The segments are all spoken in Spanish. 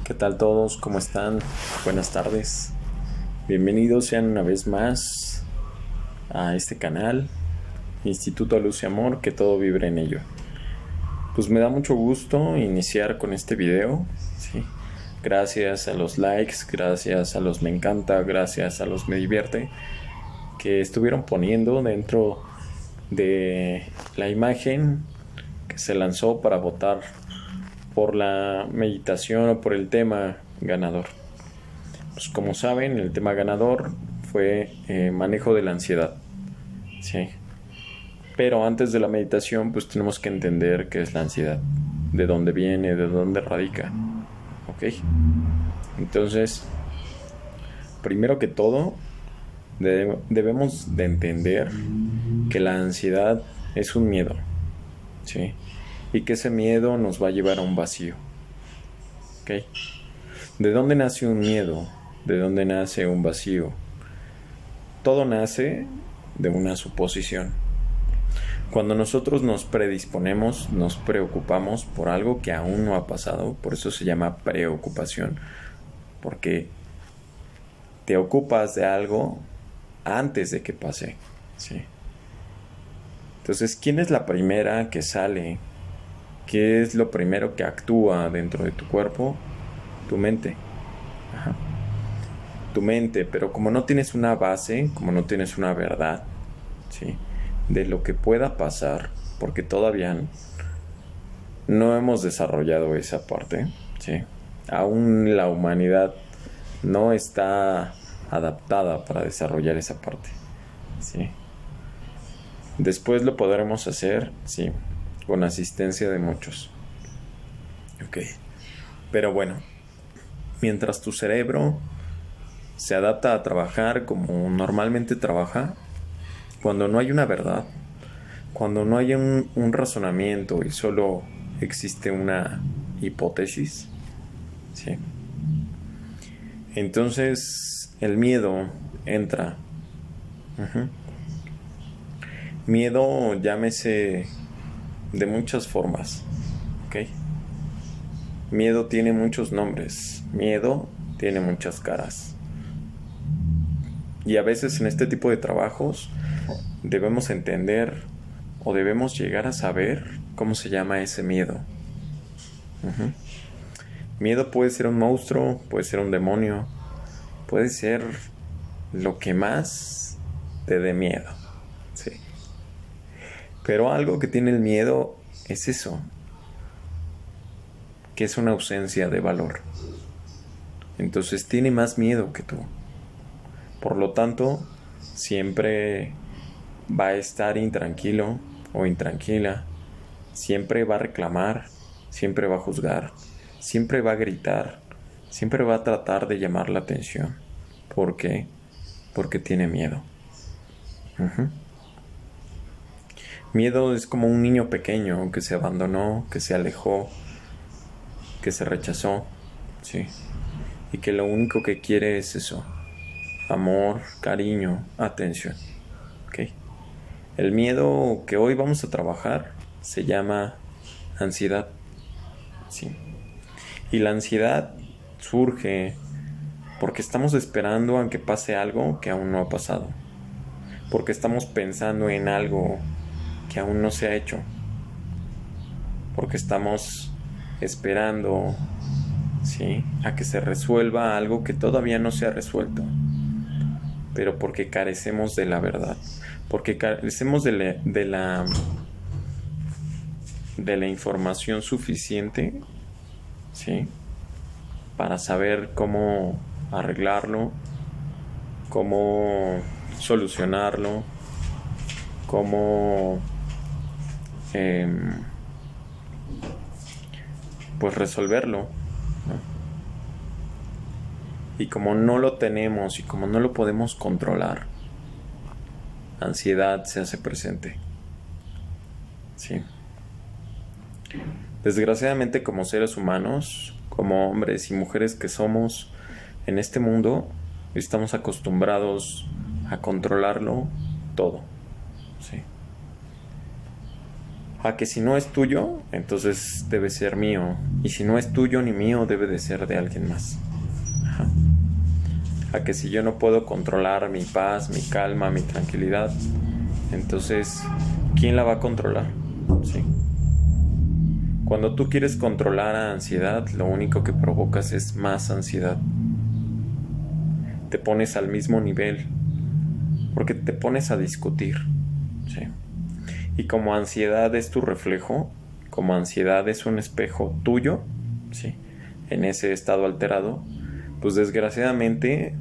¿Qué tal todos? ¿Cómo están? Buenas tardes. Bienvenidos sean una vez más a este canal, Instituto Luz y Amor, que todo vibre en ello. Pues me da mucho gusto iniciar con este video, ¿sí? Gracias a los likes, gracias a los me encanta, gracias a los me divierte que estuvieron poniendo dentro de la imagen que se lanzó para votar por la meditación o por el tema ganador. Pues como saben, el tema ganador fue manejo de la ansiedad. Sí. Pero antes de la meditación, pues tenemos que entender qué es la ansiedad, de dónde viene, de dónde radica. ¿Ok? Entonces, primero que todo, debemos de entender que la ansiedad es un miedo. ¿Sí? Y que ese miedo nos va a llevar a un vacío. ¿Ok? ¿De dónde nace un miedo? ¿De dónde nace un vacío? Todo nace de una suposición. Cuando nosotros nos predisponemos, nos preocupamos por algo que aún no ha pasado, por eso se llama preocupación, porque te ocupas de algo antes de que pase, ¿sí? Entonces, ¿quién es la primera que sale? ¿Qué es lo primero que actúa dentro de tu cuerpo? Tu mente. Ajá. Tu mente, pero como no tienes una base, como no tienes una verdad, ¿sí? De lo que pueda pasar, porque todavía no hemos desarrollado esa parte, ¿sí? Aún la humanidad no está adaptada para desarrollar esa parte, ¿sí? Después lo podremos hacer, sí, con asistencia de muchos. Ok. Pero bueno, mientras tu cerebro se adapta a trabajar como normalmente trabaja, cuando no hay una verdad, cuando no hay un razonamiento y solo existe una hipótesis, ¿sí? Entonces el miedo entra. Uh-huh. Miedo, llámese de muchas formas, ¿ok? Miedo tiene muchos nombres, miedo tiene muchas caras. Y a veces en este tipo de trabajos debemos entender o debemos llegar a saber cómo se llama ese miedo. Uh-huh. Miedo puede ser un monstruo, puede ser un demonio, puede ser lo que más te dé miedo, sí. Pero algo que tiene el miedo es eso, que es una ausencia de valor. Entonces tiene más miedo que tú. Por lo tanto, siempre va a estar intranquilo o intranquila, siempre va a reclamar, siempre va a juzgar, siempre va a gritar, siempre va a tratar de llamar la atención. ¿Por qué? Porque tiene miedo. Uh-huh. Miedo es como un niño pequeño que se abandonó, que se alejó, que se rechazó, sí, y que lo único que quiere es eso: amor, cariño, atención. ¿Ok? El miedo que hoy vamos a trabajar se llama ansiedad, sí. Y la ansiedad surge porque estamos esperando a que pase algo que aún no ha pasado, porque estamos pensando en algo que aún no se ha hecho, porque estamos esperando, ¿sí?, a que se resuelva algo que todavía no se ha resuelto, pero porque carecemos de la verdad, porque carecemos de la información suficiente, ¿sí?, para saber cómo arreglarlo, cómo solucionarlo, cómo pues resolverlo, ¿no? Y como no lo tenemos y como no lo podemos controlar, ansiedad se hace presente, sí. Desgraciadamente, como seres humanos, como hombres y mujeres que somos en este mundo, estamos acostumbrados a controlarlo todo, sí. A que si no es tuyo, entonces debe ser mío. Y si no es tuyo ni mío, debe de ser de alguien más. Ajá. A que si yo no puedo controlar mi paz, mi calma, mi tranquilidad, entonces, ¿quién la va a controlar? Sí. Cuando tú quieres controlar a ansiedad, lo único que provocas es más ansiedad. Te pones al mismo nivel, porque te pones a discutir. Sí. Y como ansiedad es tu reflejo, como ansiedad es un espejo tuyo, ¿sí?, en ese estado alterado, pues desgraciadamente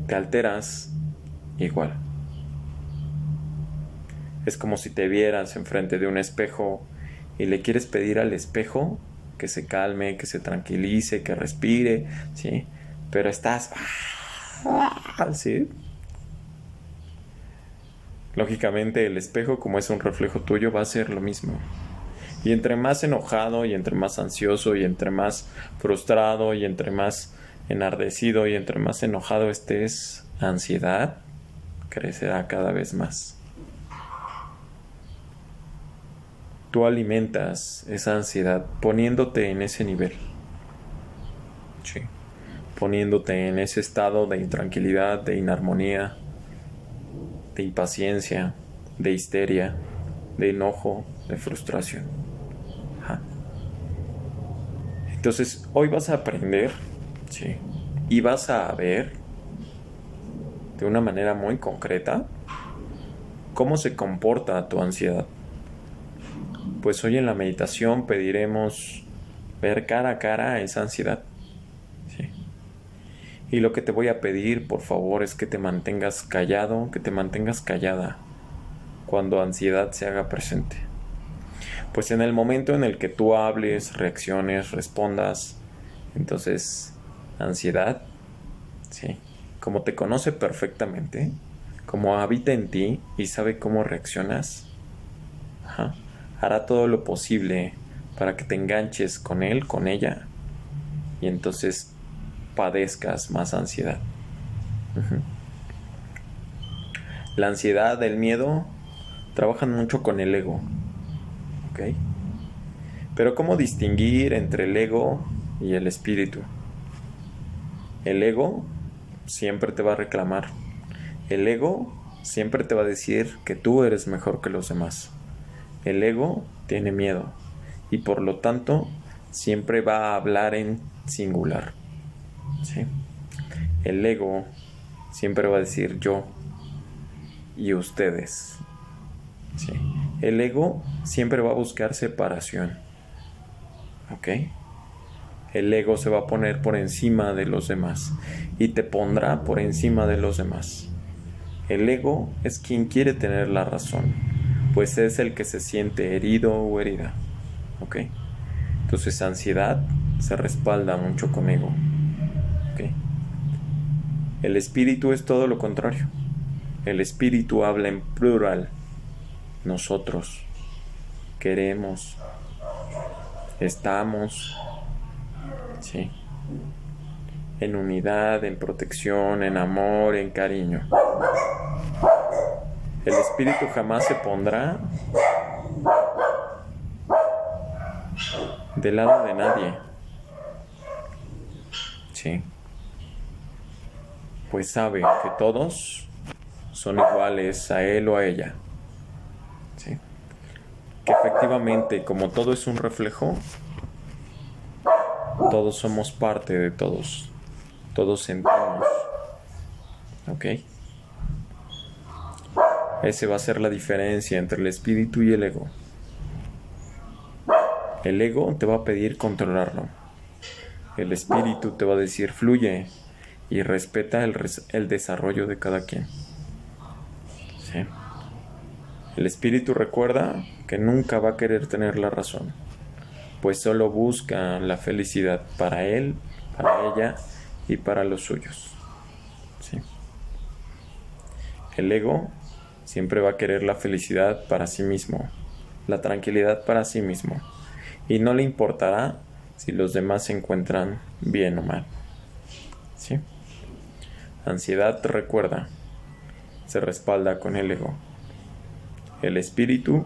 te alteras igual. Es como si te vieras enfrente de un espejo y le quieres pedir al espejo que se calme, que se tranquilice, que respire, ¿sí? Pero estás... ¿sí? Lógicamente el espejo, como es un reflejo tuyo, va a ser lo mismo. Y entre más enojado, y entre más ansioso, y entre más frustrado, y entre más enardecido, y entre más enojado estés, ansiedad crecerá cada vez más. Tú alimentas esa ansiedad poniéndote en ese nivel. Sí. Poniéndote en ese estado de intranquilidad, de inarmonía, de impaciencia, de histeria, de enojo, de frustración. Ajá. Entonces, hoy vas a aprender, sí, y vas a ver de una manera muy concreta cómo se comporta tu ansiedad. Pues hoy en la meditación pediremos ver cara a cara esa ansiedad. Sí. Y lo que te voy a pedir, por favor, es que te mantengas callado, que te mantengas callada cuando ansiedad se haga presente. Pues en el momento en el que tú hables, reacciones, respondas, entonces ansiedad, sí, como te conoce perfectamente, como habita en ti y sabe cómo reaccionas, ajá, hará todo lo posible para que te enganches con él, con ella, y entonces padezcas más ansiedad. La ansiedad, el miedo, trabajan mucho con el ego. ¿Ok? Pero ¿cómo distinguir entre el ego y el espíritu? El ego siempre te va a reclamar. El ego siempre te va a decir que tú eres mejor que los demás. El ego tiene miedo y por lo tanto siempre va a hablar en singular. ¿Sí? El ego siempre va a decir yo y ustedes. ¿Sí? El ego siempre va a buscar separación. ¿Ok? El ego se va a poner por encima de los demás y te pondrá por encima de los demás. El ego es quien quiere tener la razón, pues es el que se siente herido o herida. ¿Ok? Entonces ansiedad se respalda mucho con ego. ¿Ok? El espíritu es todo lo contrario. El espíritu habla en plural. Nosotros queremos, estamos, ¿sí?, en unidad, en protección, en amor, en cariño. El espíritu jamás se pondrá del lado de nadie. Sí. Pues sabe que todos son iguales a él o a ella. Sí. Que efectivamente, como todo es un reflejo, todos somos parte de todos. Todos sentimos. ¿Ok? Esa va a ser la diferencia entre el espíritu y el ego. El ego te va a pedir controlarlo. El espíritu te va a decir fluye y respeta el desarrollo de cada quien. ¿Sí? El espíritu recuerda que nunca va a querer tener la razón, pues solo busca la felicidad para él, para ella y para los suyos. ¿Sí? El ego siempre va a querer la felicidad para sí mismo, la tranquilidad para sí mismo, y no le importará si los demás se encuentran bien o mal. ¿Sí? Ansiedad, recuerda, se respalda con el ego. El espíritu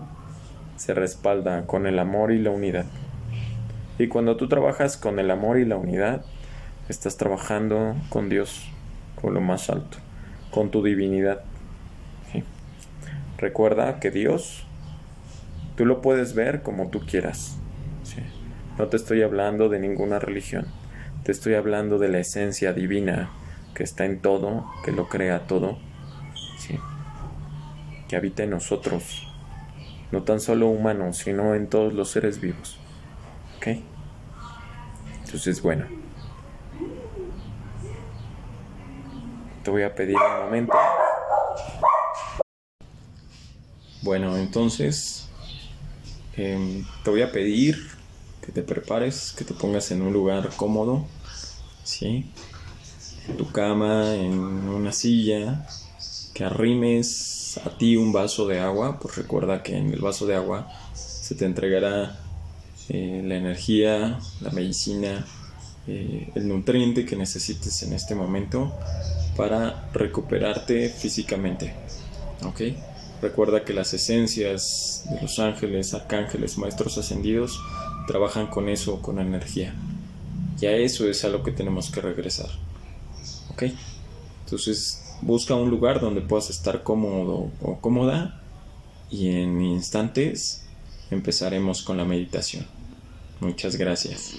se respalda con el amor y la unidad. Y cuando tú trabajas con el amor y la unidad, estás trabajando con Dios, con lo más alto, con tu divinidad. ¿Sí? Recuerda que Dios, tú lo puedes ver como tú quieras. ¿Sí? No te estoy hablando de ninguna religión. Te estoy hablando de la esencia divina que está en todo, que lo crea todo. ¿Sí? Que habita en nosotros. No tan solo humanos, sino en todos los seres vivos. ¿Ok? Entonces, bueno. Te voy a pedir un momento. Bueno, entonces te voy a pedir que te prepares, que te pongas en un lugar cómodo, ¿sí? En tu cama, en una silla, que arrimes a ti un vaso de agua, pues recuerda que en el vaso de agua se te entregará la energía, la medicina, el nutriente que necesites en este momento para recuperarte físicamente, ¿ok? Recuerda que las esencias de los ángeles, arcángeles, maestros ascendidos trabajan con eso, con energía. Y a eso es a lo que tenemos que regresar, ¿ok? Entonces busca un lugar donde puedas estar cómodo o cómoda y en instantes empezaremos con la meditación. Muchas gracias.